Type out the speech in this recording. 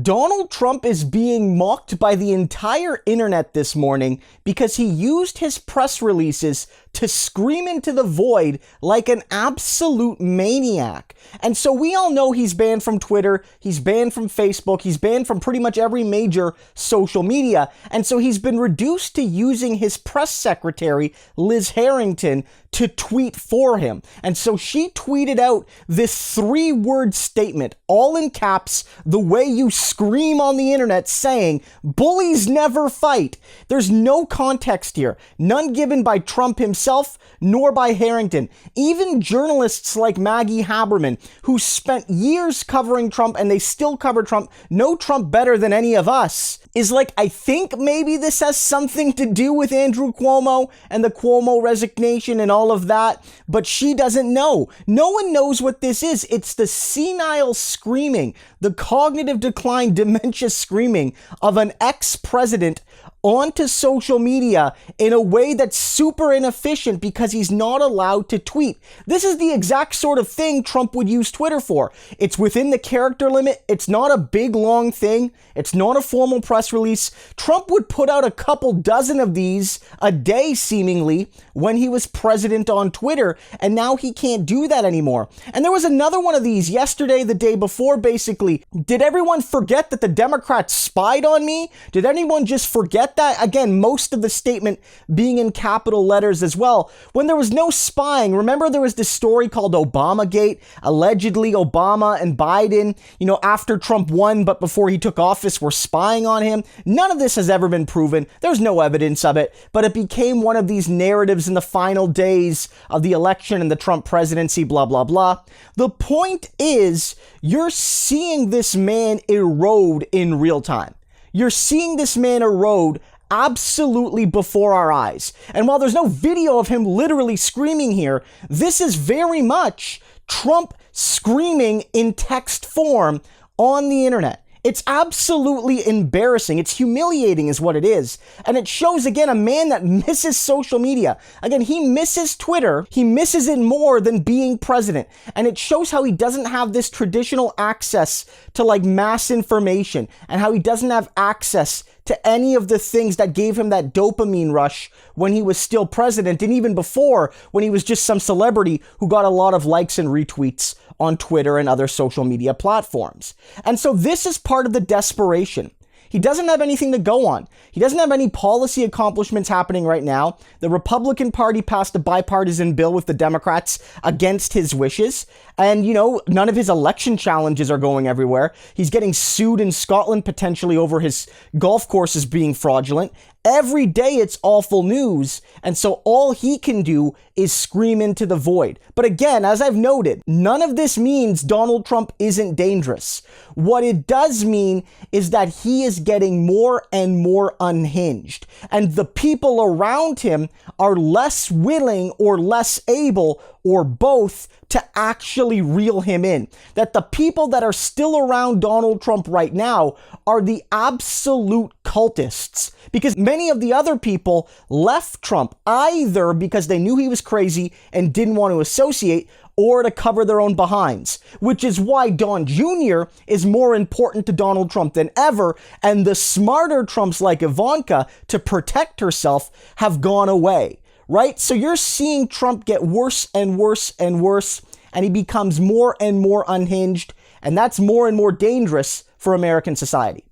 Donald Trump is being mocked by the entire internet this morning because he used his press releases to scream into the void like an absolute maniac. And so we all know he's banned from Twitter, he's banned from Facebook, he's banned from pretty much every major social media. And so he's been reduced to using his press secretary, Liz Harrington, to tweet for him. And so she tweeted out this 3-word statement, all in caps, the way you scream on the internet, saying, "Bullies never fight." There's no context here, none given by Trump himself, nor by Harrington. Even journalists like Maggie Haberman, who spent years covering Trump and they still cover Trump, know Trump better than any of us, is like, I think maybe this has something to do with Andrew Cuomo and the Cuomo resignation and all of that, but she doesn't know. No one knows what this is. It's the senile screaming, the cognitive decline, dementia screaming of an ex-president onto social media in a way that's super inefficient because he's not allowed to tweet. This is the exact sort of thing Trump would use Twitter for. It's within the character limit. It's not a big, long thing. It's not a formal press release. Trump would put out a couple dozen of these a day, seemingly, when he was president on Twitter, and now he can't do that anymore. And there was another one of these yesterday, the day before, basically. Did everyone forget that the Democrats spied on me? Did anyone just forget that? Again, most of the statement being in capital letters as well. When there was no spying, remember there was this story called Obamagate, allegedly Obama and Biden, after Trump won, but before he took office, were spying on him. None of this has ever been proven. There's no evidence of it, but it became one of these narratives in the final days of the election and the Trump presidency, blah, blah, blah. The point is, you're seeing this man erode in real time. You're seeing this man erode absolutely before our eyes. And while there's no video of him literally screaming here, this is very much Trump screaming in text form on the internet. It's absolutely embarrassing. It's humiliating is what it is. And it shows, again, a man that misses social media. Again, he misses Twitter. He misses it more than being president. And it shows how he doesn't have this traditional access to mass information, and how he doesn't have access to any of the things that gave him that dopamine rush when he was still president, and even before, when he was just some celebrity who got a lot of likes and retweets on Twitter and other social media platforms. And so this is part of the desperation. He doesn't have anything to go on. He doesn't have any policy accomplishments happening right now. The Republican Party passed a bipartisan bill with the Democrats against his wishes. And, none of his election challenges are going everywhere. He's getting sued in Scotland potentially over his golf courses being fraudulent. Every day it's awful news, and so all he can do is scream into the void. But again, as I've noted, none of this means Donald Trump isn't dangerous. What it does mean is that he is getting more and more unhinged, and the people around him are less willing or less able, or both, to actually reel him in. That the people that are still around Donald Trump right now are the absolute cultists, because many of the other people left Trump either because they knew he was crazy and didn't want to associate, or to cover their own behinds, which is why Don Jr. is more important to Donald Trump than ever, and the smarter Trumps like Ivanka, to protect herself, have gone away. Right? So you're seeing Trump get worse and worse and worse, and he becomes more and more unhinged, and that's more and more dangerous for American society.